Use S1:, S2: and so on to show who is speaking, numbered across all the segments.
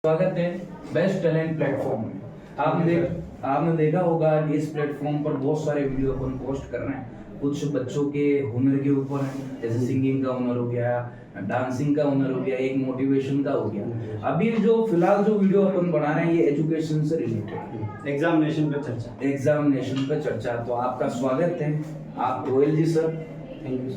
S1: स्वागत है best talent platform में। आपने देखा होगा कि इस प्लेटफॉर्म पर बहुत सारे वीडियो अपन पोस्ट कर रहे हैं। कुछ बच्चों के हुनर के ऊपर है, जैसे सिंगिंग का हुनर हो गया, डांसिंग का हुनर हो गया, एक मोटिवेशन का हो गया। अभी जो फिलहाल जो वीडियो अपन बना रहे हैं ये एजुकेशन से रिलेटेड,
S2: एग्जामिनेशन पे चर्चा।
S1: तो आपका स्वागत है। आप गोयल जी सर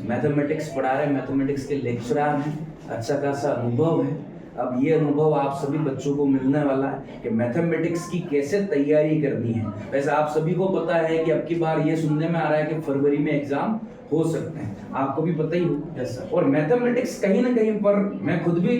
S1: मैथमेटिक्स पढ़ा रहे हैं, मैथमेटिक्स के लेक्चरर हैं, अच्छा खासा अनुभव है। अब ये अनुभव आप सभी बच्चों को मिलने वाला है कि मैथमेटिक्स की कैसे तैयारी करनी है। वैसे आप सभी को पता है कि अब की बार ये सुनने में आ रहा है कि फरवरी में एग्जाम हो सकते हैं, आपको भी पता ही हो।
S2: Yes sir.
S1: और मैथमेटिक्स कहीं ना कहीं पर मैं खुद भी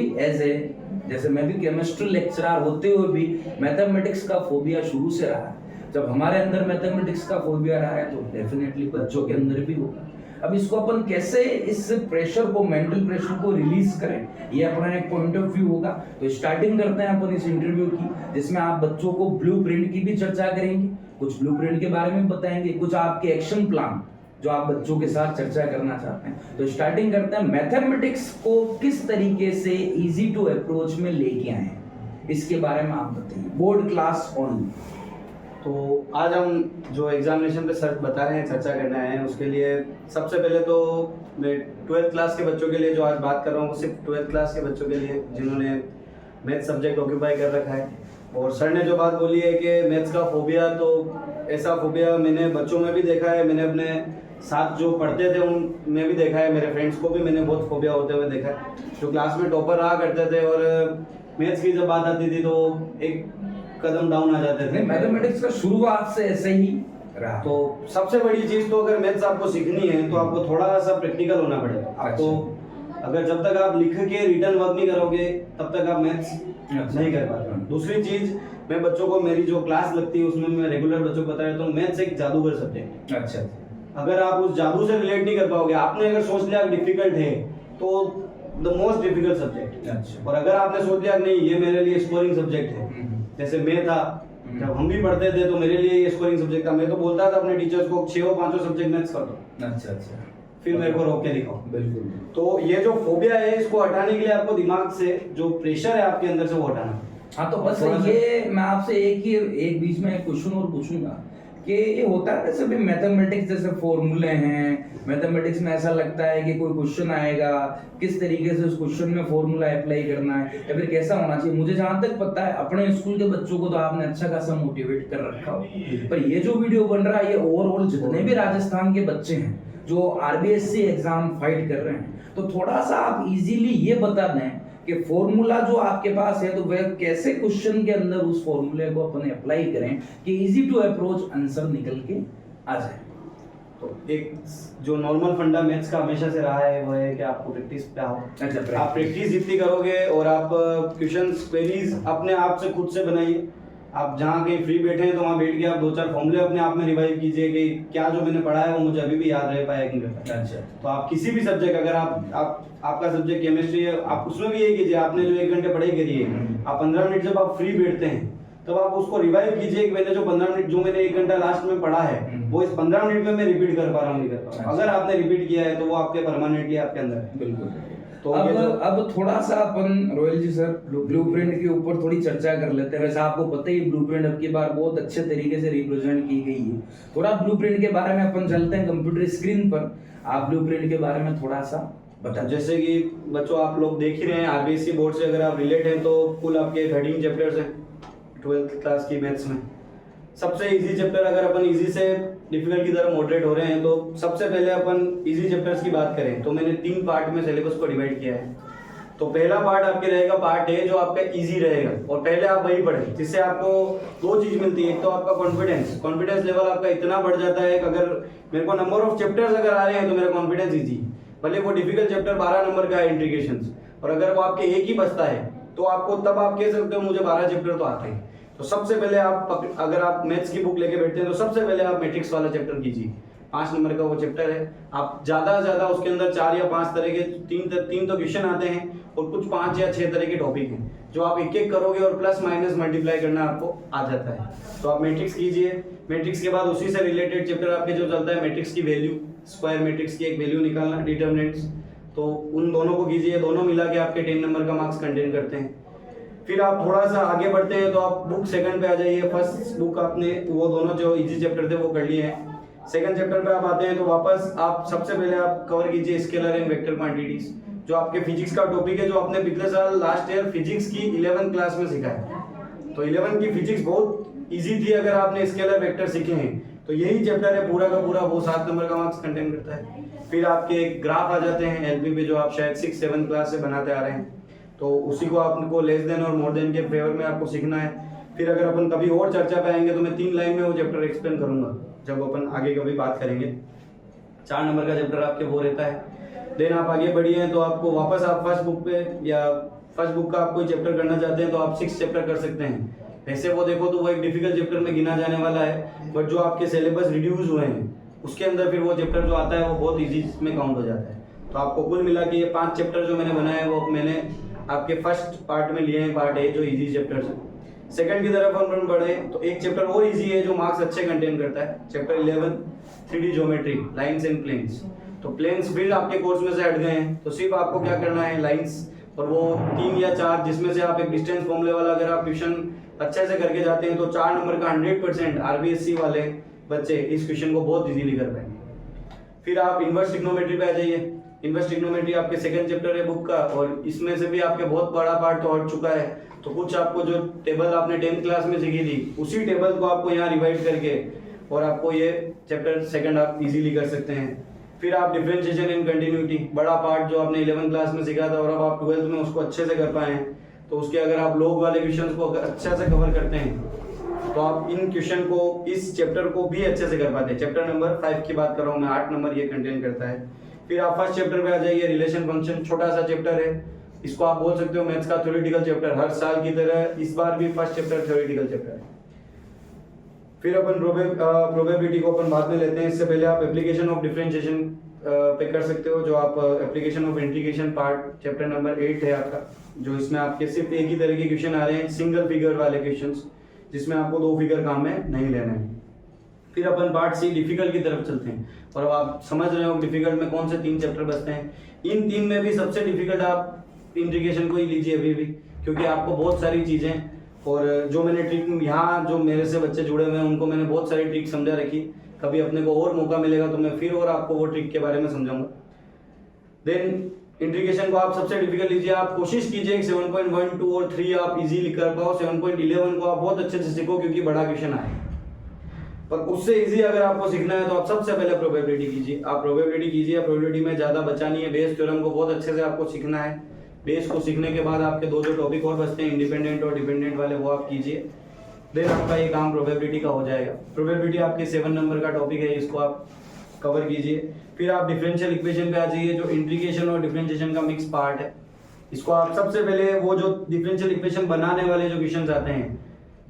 S1: जैसे मैं भी केमिस्ट्री लेक्चरर होते हुए भी मैथमेटिक्स का फोबिया शुरू से रहा है। जब हमारे अंदर मैथमेटिक्स का फोबिया रहा है तो डेफिनेटली बच्चों के अंदर भी होगा। अब इसको अपन कैसे इस प्रेशर को, मेंटल प्रेशर को रिलीज करें, ये अपना एक पॉइंट ऑफ व्यू होगा। तो स्टार्टिंग करते हैं अपन इस इंटरव्यू की, जिसमें आप बच्चों को ब्लूप्रिंट की भी चर्चा करेंगे, कुछ ब्लूप्रिंट के बारे में बताएंगे, कुछ आपके एक्शन प्लान जो आप बच्चों के साथ चर्चा करना चाहते हैं। तो स्टार्टिंग करते हैं, मैथमेटिक्स को किस तरीके से इजी टू अप्रोच में लेके आए हैं, इसके बारे में आप बताइए। Board class only.
S2: तो आज हम जो एग्जामिनेशन पे सर बता रहे हैं, चर्चा करना है, उसके लिए सबसे पहले तो मैं 12th क्लास के बच्चों के लिए जो आज बात कर रहा हूँ वो सिर्फ 12th क्लास के बच्चों के लिए जिन्होंने मैथ सब्जेक्ट ऑक्यूपाई कर रखा है। और सर ने जो बात बोली है कि मैथ्स का फोबिया, तो ऐसा फोबिया मैंने बच्चों में भी देखा है, मैंने अपने साथ जो पढ़ते थे उनमें भी देखा है, मेरे फ्रेंड्स को भी मैंने बहुत फोबिया होते हुए देखा है। जो क्लास में टॉपर रहा करते थे और मैथ्स की जब बात आती थी तो एक कदम डाउन आ जाते थे।
S1: मैथमेटिक्स का शुरुआत से ऐसे ही रहा।
S2: तो सबसे बड़ी चीज तो अगर मैथ्स आपको सीखनी है तो आपको थोड़ा सा प्रैक्टिकल होना पड़ेगा। आपको अगर जब तक आप लिख के रिटर्न वर्क नहीं करोगे तब तक आप मैथ्स नहीं कर पाते। दूसरी चीज, मैं बच्चों को, मेरी जो क्लास लगती है उसमें मैं रेगुलर बच्चों को बता रहा हूँ, मैथ्स एक जादूगर सब्जेक्ट है।
S1: अच्छा।
S2: अगर आप उस जादू से रिलेट नहीं कर पाओगे, आपने अगर सोच लिया डिफिकल्ट है तो द मोस्ट डिफिकल्ट सब्जेक्ट।
S1: अच्छा।
S2: और अगर आपने सोच लिया नहीं ये मेरे लिए स्कोरिंग सब्जेक्ट है, जैसे मैं था जब हम भी पढ़ते थे तो मेरे लिए ये स्कोरिंग सब्जेक्ट था, मैं तो बोलता था अपने टीचर्स को 6 और 5 सब्जेक्ट मैथ्स कर दो।
S1: अच्छा।
S2: फिर मेरे को रोक के दिखाओ।
S1: बिल्कुल।
S2: तो ये जो फोबिया है इसको हटाने के लिए आपको दिमाग से जो प्रेशर है आपके अंदर से वो हटाना।
S1: हाँ, तो बस ये मैं आपसे एक बीच में क्वेश्चन और पूछूंगा कि ये होता है जैसे भी मैथमेटिक्स जैसे फॉर्मूले हैं, मैथमेटिक्स में ऐसा लगता है कि कोई क्वेश्चन आएगा, किस तरीके से उस क्वेश्चन में फॉर्मूला अप्लाई करना है या फिर कैसा होना चाहिए। मुझे जहां तक पता है अपने स्कूल के बच्चों को तो आपने अच्छा खासा मोटिवेट कर रखा हो, पर ये जो वीडियो बन रहा है ये ओवरऑल जितने भी राजस्थान के बच्चे हैं जो आरबीएससी एग्जाम फाइट कर रहे हैं, तो थोड़ा सा आप इजीली ये बता दें कि फॉर्मूला जो आपके पास है तो वह कैसे क्वेश्चन के अंदर उस फॉर्मूले को अपन अप्लाई करें कि इजी टू अप्रोच आंसर निकल के आ जाए।
S2: तो एक जो नॉर्मल फंडा मैथ्स का हमेशा से रहा है वो है कि आपको प्रैक्टिस पे आओ।
S1: अच्छा,
S2: आप प्रैक्टिस जितनी करोगे और आप क्वेश्चंस क्वेरीज अपने आप से खुद से बनाइए। आप जहाँ कहीं फ्री बैठे हैं तो वहाँ बैठ के आप 2-4 फॉर्मूले अपने आप में रिवाइव कीजिए कि क्या जो मैंने पढ़ा है वो मुझे अभी भी याद रह पाया कि नहीं रह पाया।
S1: अच्छा।
S2: तो आप किसी भी सब्जेक्ट, अगर आपका सब्जेक्ट केमिस्ट्री है, आप उसमें भी यही कीजिए, आपने जो 1 घंटे पढ़ाई करी है, आप 15 मिनट जब आप फ्री बैठते हैं तब आप उसको रिवाइव कीजिए कि मैंने जो 15 मिनट जो मैंने 1 घंटा लास्ट में पढ़ा है वो इस 15 मिनट में मैं रिपीट कर पा रहा हूँ, नहीं कर पा रहा हूँ। अगर आपने रिपीट किया है तो वो आपके परमानेंटली आपके अंदर है।
S1: बिल्कुल।
S2: तो
S1: अब थोड़ा सा अपन रोयल जी सर ब्लूप्रिंट के ऊपर थोड़ी चर्चा कर लेते हैं। वैसे आपको पता ही ब्लूप्रिंट अब की बार बहुत अच्छे तरीके से रिप्रेजेंट की गई है। थोड़ा ब्लूप्रिंट के बारे में अपन चलते हैं कंप्यूटर स्क्रीन पर। आप ब्लूप्रिंट के बारे में थोड़ा सा बता।
S2: जैसे कि बच्चों आप लोग देख ही रहे हैं आरबीएससी बोर्ड से अगर आप रिलेट हैं तो कुल आपके 13 चैप्टर्स हैं 12th क्लास की मैथ्स में। सबसे इजी चैप्टर, अगर अपन इजी से डिफिकल्ट की तरफ मॉडरेट हो रहे हैं तो सबसे पहले अपन इजी चैप्टर्स की बात करें तो मैंने 3 पार्ट में सिलेबस को डिवाइड किया है। तो पहला पार्ट आपके रहेगा पार्ट ए जो आपका इजी रहेगा और पहले आप वही पढ़ें, जिससे आपको 2 चीज मिलती है। एक तो आपका कॉन्फिडेंस लेवल आपका इतना बढ़ जाता है कि अगर मेरे को नंबर ऑफ चैप्टर्स अगर आ रहे हैं तो मेरा कॉन्फिडेंस इजी, भले वो डिफिकल्ट चैप्टर 12 नंबर का है इंटीग्रेशंस, और अगर वो आपके एक ही बचता है तो आपको तब आप कह सकते हो मुझे 12 चैप्टर तो आते हैं। तो सबसे पहले आप अगर आप मैथ्स की बुक लेके बैठते हैं तो सबसे पहले आप मैट्रिक्स वाला चैप्टर कीजिए। 5 नंबर का वो चैप्टर है। आप ज्यादा से ज्यादा उसके अंदर 4 या 5 तरह के 3 तो क्वेश्चन आते हैं और कुछ 5 या 6 तरह के टॉपिक हैं जो आप एक एक करोगे और प्लस माइनस मल्टीप्लाई करना आपको आ जाता है। तो आप मैट्रिक्स कीजिए। मैट्रिक्स के बाद उसी से रिलेटेड चैप्टर आपके जो चलता है मैट्रिक्स की वैल्यू, स्क्वायर मैट्रिक्स की एक वैल्यू निकालना, डिटरमिनेंट्स, तो उन दोनों को कीजिए। दोनों मिला के आपके 10 नंबर का मार्क्स कंटेन करते हैं। फिर आप थोड़ा सा आगे बढ़ते हैं तो आप बुक सेकंड पे आ जाइए। फर्स्ट बुक आपने वो दोनों जो इजी चैप्टर थे वो कर लिए हैं। सेकंड चैप्टर पे आप आते हैं तो वापस आप सबसे पहले आप कवर कीजिए स्केलर एंड वेक्टर क्वांटिटीज, जो आपके फिजिक्स का टॉपिक है, जो आपने पिछले साल लास्ट ईयर फिजिक्स की 11th क्लास में सीखा है। तो 11th की फिजिक्स बहुत इजी थी अगर आपने स्केलर वेक्टर सीखे हैं तो यही चैप्टर है पूरा का पूरा, वो 7 नंबर का मार्क्स कंटेन करता है। फिर आपके ग्राफ आ जाते हैं एलपी पे, जो आप शायद 6-7 क्लास से बनाते आ रहे हैं, तो उसी को आपको लेस देन और मोर देन के फेवर में आपको सीखना है। फिर अगर अपन कभी और चर्चा पे आएंगे तो मैं 3 लाइन में वो चैप्टर एक्सप्लेन करूंगा जब अपन आगे कभी बात करेंगे। 4 नंबर का चैप्टर आपके वो रहता है। देन आप आगे बढ़िए तो आपको वापस आप फर्स्ट बुक पे या फर्स्ट बुक का आप कोई चैप्टर करना चाहते हैं तो आप 6 चैप्टर कर सकते हैं। वैसे वो देखो तो वो एक डिफिकल्ट चैप्टर में गिना जाने वाला है, बट जो आपके सिलेबस रिड्यूस हुए हैं उसके अंदर फिर वो चैप्टर जो आता है वो बहुत इजी में काउंट हो जाता है। तो आपको कुल मिला के ये 5 चैप्टर जो मैंने बनाए हैं वो मैंने आपके फर्स्ट पार्ट में लिए हैं, पार्ट ए जो इजी चैप्टर्स है। सेकंड की तरफ अपन बढ़े तो एक चैप्टर और इजी है जो मार्क्स अच्छे कंटेन करता है, chapter 11 3D geometry lines and planes. तो प्लेन्स फील्ड आपके कोर्स में से हट गए हैं, तो सिर्फ आपको क्या करना है लाइंस और वो 3 या 4 जिसमें से आप एक डिस्टेंस फॉर्मूले वाला अगर आप ट्यूशन अच्छे से करके जाते हैं तो 4 नंबर का 100% आरबीएससी वाले बच्चे इस क्वेश्चन को बहुत इजीली कर पाएंगे। फिर आप इनवर्स ट्रिग्नोमेट्री पे आ जाइए। इनवर्स ट्रिग्नोमेट्री आपके सेकंड चैप्टर है बुक का और इसमें से भी आपके बहुत बड़ा पार्ट तो हट चुका है। तो कुछ आपको जो टेबल आपने 10th क्लास में सीखी थी उसी टेबल को आपको यहाँ रिवाइड करके और आपको ये चैप्टर सेकंड आप इजीली कर सकते हैं। फिर आप डिफरेंशिएशन इन कंटिन्यूटी, बड़ा पार्ट जो आपने 11th क्लास में सीखा था और अब आप 12th में उसको अच्छे से कर पाए हैं, तो उसके अगर आप लोग वाले क्वेश्चंस को अगर अच्छे से कवर करते हैं तो आप इन क्वेश्चन को इस चैप्टर को भी अच्छे से कर पाते हैं। चैप्टर नंबर 5 की बात कर रहा हूँ मैं, 8 नंबर ये कंटेन करता है। फिर आप फर्स्ट चैप्टर पे आ जाइए, रिलेशन फंक्शन, छोटा सा चैप्टर है, इसको आप बोल सकते हो मैथ्स का थ्योरेटिकल चैप्टर। हर साल की तरह इस बार भी फर्स्ट चैप्टर थ्योरेटिकल चैप्टर है। फिर अपन प्रोबेबिलिटी को अपन बाद में लेते हैं, इससे पहले आप एप्लीकेशन ऑफ डिफरेंशिएशन पे कर सकते हो, जो आप application of integration part chapter number 8 है आपका, जो इसमें आपके सिर्फ एक ही तरह के क्वेश्चन आ रहे हैं, सिंगल फिगर वाले क्वेश्चंस, जिसमें आपको 2 फिगर काम में नहीं लेना है। फिर अपन पार्ट सी डिफिकल्ट की तरफ चलते हैं और अब आप समझ रहे हो डिफिकल्ट में कौन से 3 चैप्टर बचते हैं। इन 3 में भी सबसे डिफिकल्ट आप इंटीग्रेशन को ही लीजिए अभी भी, क्योंकि आपको बहुत सारी चीजें और जो मैंने ट्रिक यहाँ जो मेरे से बच्चे जुड़े हुए हैं उनको मैंने बहुत सारी ट्रिक समझा रखी। कभी अपने को और मौका मिलेगा तो मैं फिर और आपको वो ट्रिक के बारे में समझाऊंगा। देन इंटीग्रेशन को आप सबसे डिफिकल्ट लीजिए। आप कोशिश कीजिए 7.1, 2 और 3 आप इजीली कर पाओ। 7.11 को आप बहुत अच्छे से सीखो क्योंकि बड़ा क्वेश्चन आए, पर उससे इजी अगर आपको सीखना है तो आप सबसे पहले प्रोबेबिलिटी कीजिए। आप प्रोबेबिलिटी कीजिए, प्रोबेबिलिटी में ज्यादा बचा नहीं है। बेस थ्योरम को बहुत अच्छे से आपको सीखना है। बेस को सीखने के बाद आपके 2 जो टॉपिक और बचते हैं इंडिपेंडेंट और डिपेंडेंट वाले, वो आप कीजिए। देन आपका ये काम प्रोबेबिलिटी का हो जाएगा। प्रोबेबिलिटी आपके 7 नंबर का टॉपिक है, इसको आप कवर कीजिए। फिर आप डिफरेंशियल इक्वेशन पे आ जाइए, जो इंटीग्रेशन और डिफरेंशिएशन का मिक्स पार्ट है। इसको आप सबसे पहले वो जो डिफरेंशियल इक्वेशन बनाने वाले जो क्वेश्चंस आते हैं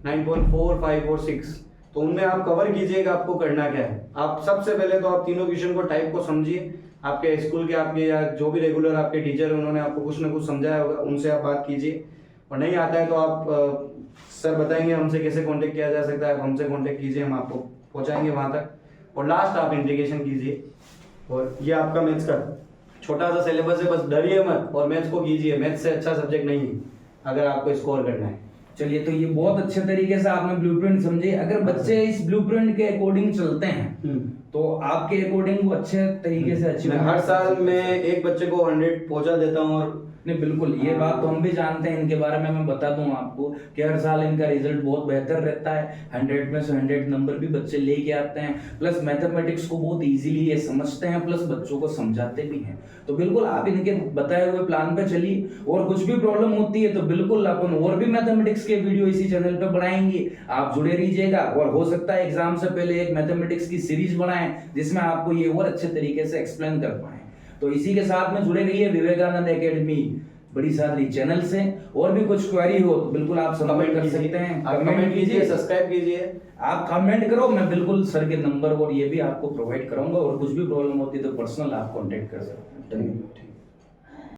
S2: 9.4, 5 और 6, तो उनमें आप कवर कीजिएगा आपको करना क्या है। आप सबसे पहले तो आप तीनों क्वेश्चन को टाइप को समझिए। आपके स्कूल के आपके या जो भी रेगुलर आपके टीचर है उन्होंने आपको कुछ ना कुछ समझाया होगा, उनसे आप बात कीजिए। और नहीं आता है तो आप सर बताएंगे हमसे कैसे कांटेक्ट किया जा सकता है, हमसे कांटेक्ट कीजिए, हम आपको पहुंचाएंगे वहां तक। और लास्ट आप इंटीग्रेशन कीजिए। और ये आपका मैथ्स का छोटा सा सिलेबस है, बस डरिए मत और मैथ्स को कीजिए। मैथ्स से अच्छा सब्जेक्ट नहीं है अगर आपको स्कोर करना है।
S1: चलिए, तो ये बहुत अच्छे तरीके से आपने ब्लूप्रिंट समझे। अगर बच्चे इस ब्लूप्रिंट के अकॉर्डिंग चलते हैं तो आपके अकॉर्डिंग वो अच्छे तरीके से अचीव।
S2: हर साल मैं एक बच्चे को 100 पहुंचा देता हूँ। और
S1: नहीं, बिल्कुल ये बात तो हम भी जानते हैं। इनके बारे में मैं बता दूं आपको कि हर साल इनका रिजल्ट बहुत बेहतर रहता है। 100 में से 100 नंबर भी बच्चे लेके आते हैं। प्लस मैथमेटिक्स को बहुत इजीली ये समझते हैं, प्लस बच्चों को समझाते भी हैं। तो बिल्कुल आप इनके बताए हुए प्लान पे चलिए। और कुछ भी प्रॉब्लम होती है तो बिल्कुल अपन और भी मैथमेटिक्स के वीडियो इसी चैनल पे बनाएंगे, आप जुड़े रहिएगा। और हो सकता है एग्जाम से पहले एक मैथमेटिक्स की सीरीज बनाएं जिसमें आपको ये और अच्छे तरीके से एक्सप्लेन कर पाए। तो इसी के साथ में जुड़े रहिए विवेकानंद एकेडमी बड़ी सारी चैनल से। और भी कुछ क्वेरी हो तो बिल्कुल आप कमेंट कर सकते हैं।
S2: कमेंट कीजिए, सब्सक्राइब कीजिए।
S1: आप कमेंट करो, मैं बिल्कुल सर के नंबर और ये भी आपको प्रोवाइड करूंगा। और कुछ भी प्रॉब्लम होती है तो पर्सनल आप कांटेक्ट कर सकते हैं।